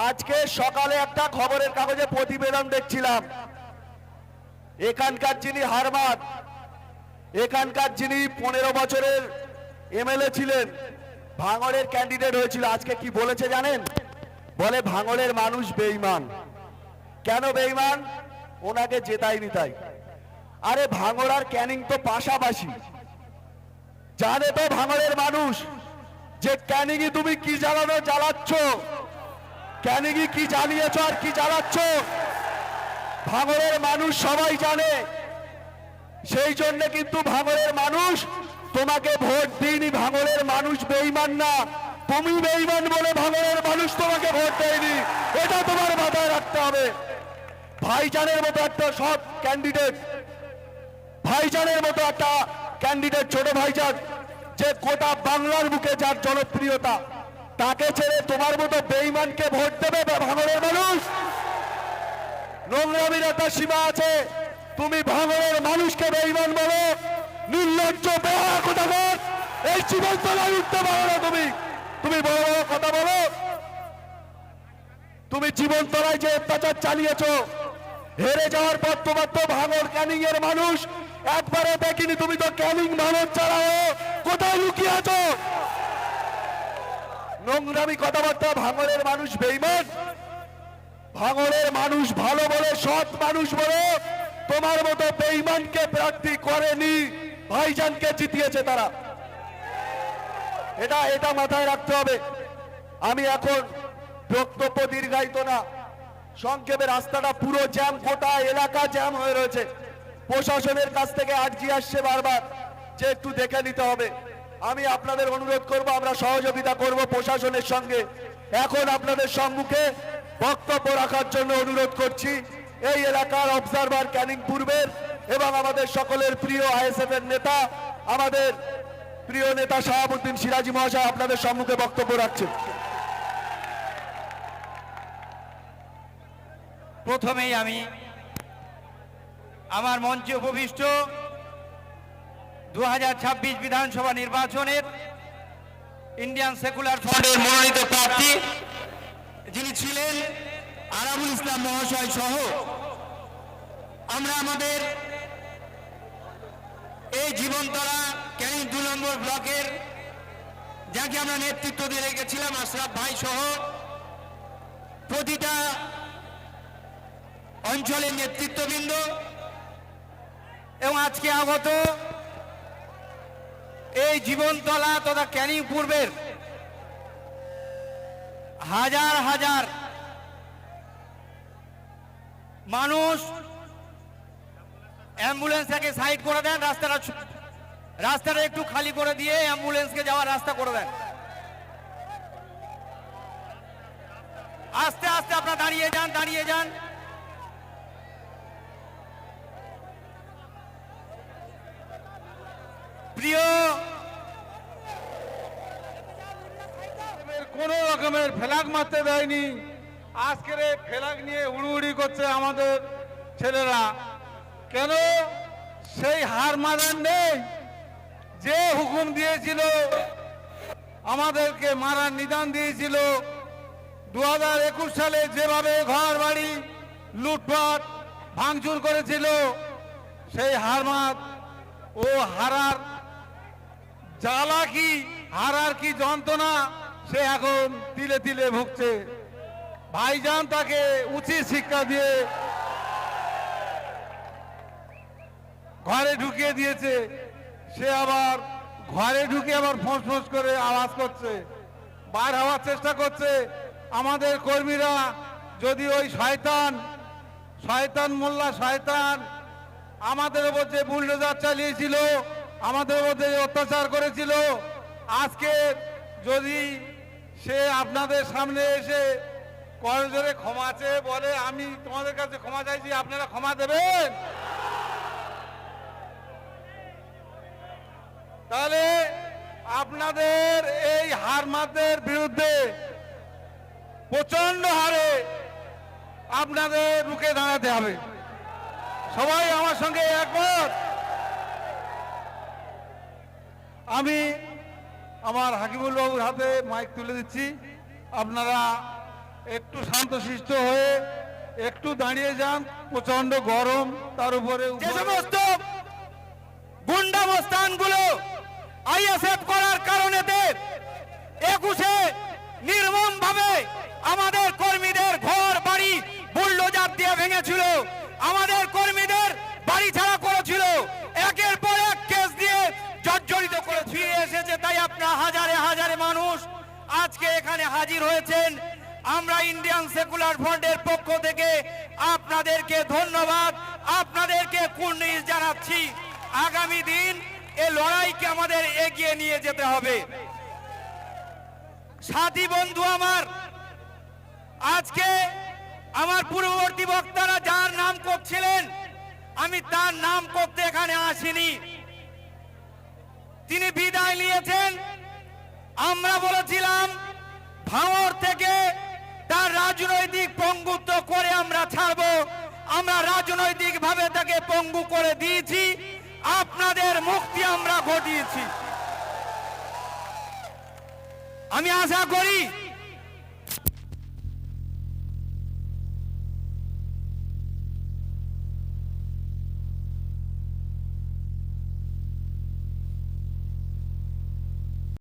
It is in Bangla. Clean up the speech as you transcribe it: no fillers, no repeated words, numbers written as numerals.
আজকে সকালে একটা খবরের কাগজে প্রতিবেদন দেখছিলাম, এখানকার যিনি হারমাদ, এখানকার যিনি 15 বছরের এমএলএ ছিলেন, ভাঙড়ের ক্যান্ডিডেট হয়েছিল, আজকে কি বলেছে জানেন? বলে ভাঙড়ের মানুষ বেঈমান। কেন বেঈমান? ওনাকে জেতায়নি তাই। আরে ভাঙড় আর ক্যানিং তো পাশাপাশি। জানে তো ভাঙড়ের মানুষ যে ক্যানিংই তুমি কি জ্বালাচ্ছ, ক্যানিংই কি জ্বালিয়েছ আর কি জ্বালাচ্ছ, ভাঙড়ের মানুষ সবাই জানে। সেই জন্য কিন্তু ভাঙড়ের মানুষ তোমাকে ভোট দিইনি। ভাঙড়ের মানুষ বেঈমান না, তুমি বেঈমান বলে ভাঙড়ের মানুষ তোমাকে ভোট দেয়নি, এটা তোমার মাথায় রাখতে হবে। ভাইজানের মতো একটা সব ক্যান্ডিডেট, ভাইজানের মতো একটা ক্যান্ডিডেট, ছোট ভাইজান, যে গোটা বাংলার বুকে যার জনপ্রিয়তা, তাকে ছেড়ে তোমার মতো বেঈমানকে ভোট দেবে ভাঙড়ের মানুষ? নোংরামির একটা সীমা আছে। তুমি ভাঙড়ের মানুষকে বেঈমান বলো, নির্লজ্জ বেহায়া কোথাকার, এই জীবনতলায় উঠতে পারো না তুমি। তুমি বড় বড় কথা বলো, তুমি জীবনতলায় যে অত্যাচার চালিয়েছো, হেরে যাওয়ার পর তোমার তো ভাঙড় ক্যানিং এর মানুষ একবারও দেখিনি। তুমি তো ক্যানিং ভাঙড় চালাও, কোথায় লুকিয়ে আছো? নোংরামি কথাবার্তা। ভাঙড়ের মানুষ বেঈমান? ভাঙড়ের মানুষ ভালো বলে, সৎ মানুষ বলে তোমার মতো বেঈমানকে প্রার্থী করেনি, ভাইজানকে জিতিয়েছে তারা। এটা মাথায় রাখতে হবে। আমি এখন বক্তব্য দীর্ঘায়িত না, সংক্ষেপে, রাস্তাটা পুরো জ্যাম, গোটা এলাকা জ্যাম হয়ে রয়েছে। প্রশাসনের কাছ থেকে আর্জি আসছে বারবার যে একটু দেখে নিতে হবে। আমি আপনাদের অনুরোধ করব, আমরা সহযোগিতা করব প্রশাসনের সঙ্গে। এখন আপনাদের সম্মুখে বক্তব্য রাখার জন্য অনুরোধ করছি এই এলাকার অবজারভার ক্যানিং পূর্বের এবং আমাদের সকলের প্রিয় আইএসএফ এর নেতা, আমাদের প্রিয় নেতা শাহাবুদ্দিন সিরাজি মহাশয় আপনাদের সম্মুখে বক্তব্য রাখছেন। প্রথমেই আমি আমার মঞ্চে উপবিষ্ট 2026 বিধানসভা নির্বাচনের ইন্ডিয়ান সেকুলার ফ্রন্টের মনোনীত প্রার্থী যিনি ছিলেন আরাবুল ইসলাম মহাশয় সহ আমরা আমাদের এই জীবনতলা ক্যানিং 2 নম্বর ব্লকের, যাকে আমরা নেতৃত্ব দিয়ে রেখেছিলাম আশরাফ ভাই সহ প্রতিটা অঞ্চলের নেতৃত্ববৃন্দ এবং আজকে আগত এই জীবনতলা তথা ক্যানিং পূর্বের হাজার হাজার মানুষ, অ্যাম্বুলেন্সটাকে সাইড করে দেন, রাস্তাটা একটু খালি করে দিয়ে অ্যাম্বুলেন্সকে যাওয়ার রাস্তা করে দেন। আস্তে আস্তে আপনারা দাঁড়িয়ে যান। প্রিয়, কোন রকমের ফ্ল্যাগ মারতে দেয়নি। আজকের এই ফ্ল্যাগ নিয়ে উড়ুউড়ি করছে আমাদের ছেলেরা। কেন? সেই হার মারার নেই যে হুকুম দিয়েছিল, আমাদেরকে মারার নিদান দিয়েছিল। 2021 সালে যেভাবে ঘর বাড়ি লুটপাট ভাঙচুর করেছিল, সেই হারমাদ ও হারার জ্বালা কি, হারার কি যন্ত্রণা সে এখন তিলে তিলে ভুগছে। ভাইজান তাকে উচিত শিক্ষা দিয়ে ঘরে ঢুকিয়ে দিয়েছে। সে আবার ঘরে ঢুকে আবার ফোঁস ফোঁস করে আওয়াজ করছে, বার হওয়ার চেষ্টা করছে। আমাদের কর্মীরা যদি ওই শয়তান মোল্লা শয়তান আমাদের উপর যে বুলডোজার চালিয়েছিল, আমাদের মধ্যে অত্যাচার করেছিল, আজকে যদি সে আপনাদের সামনে এসে করজোরে ক্ষমা চেয়ে বলে আমি তোমাদের কাছে ক্ষমা চাইছি, আপনারা ক্ষমা দেবেন? তাহলে আপনাদের এই হারমাদের বিরুদ্ধে প্রচন্ড হারে আপনাদের রুখে দাঁড়াতে হবে। সবাই আমার সঙ্গে একমত? আমি আমার হাকিমুল বাবুর হাতে মাইক তুলে দিচ্ছি। আপনারা একটু শান্তশিষ্ট হয়ে একটু দাঁড়িয়ে যান, প্রচন্ড গরম, তার উপরে যে সমস্ত গুন্ডা মস্তানগুলো আইএসএফ করার কারণে 21-এ নির্মম ভাবে আমাদের কর্মীদের ঘর বাড়ি বুলডোজার দিয়ে ভেঙেছিল, আমাদের কর্মীদের বাড়ি ছাড়া করেছিল, একের পর এক কেস দিয়ে জর্জরিত করে ফিরে এসেছে। তাই আপনার হাজারে হাজারে মানুষ আজকে এখানে হাজির হয়েছেন। আমরা ইন্ডিয়ান সেকুলার ফ্রন্টের পক্ষ থেকে আপনাদেরকে ধন্যবাদ, আপনাদেরকে কুর্নিশ জানাচ্ছি। আগামী দিন এই লড়াইকে আমাদের এগিয়ে নিয়ে যেতে হবে। সাথী বন্ধু আমার, আজকে আমার পূর্ববর্তী বক্তারা যার নাম করছিলেন, আমি তার নাম করতে এখানে আসিনি। তিনি বিদায় নিয়েছেন। আমরা বলেছিলাম ভাঙড় থেকে তার রাজনৈতিক পঙ্গুত্ব করে আমরা ছাড়বো। আমরা রাজনৈতিক ভাবে তাকে পঙ্গু করে দিয়েছি, আপনাদের মুক্তি আমরা ঘটিয়েছি। আমি আশা করি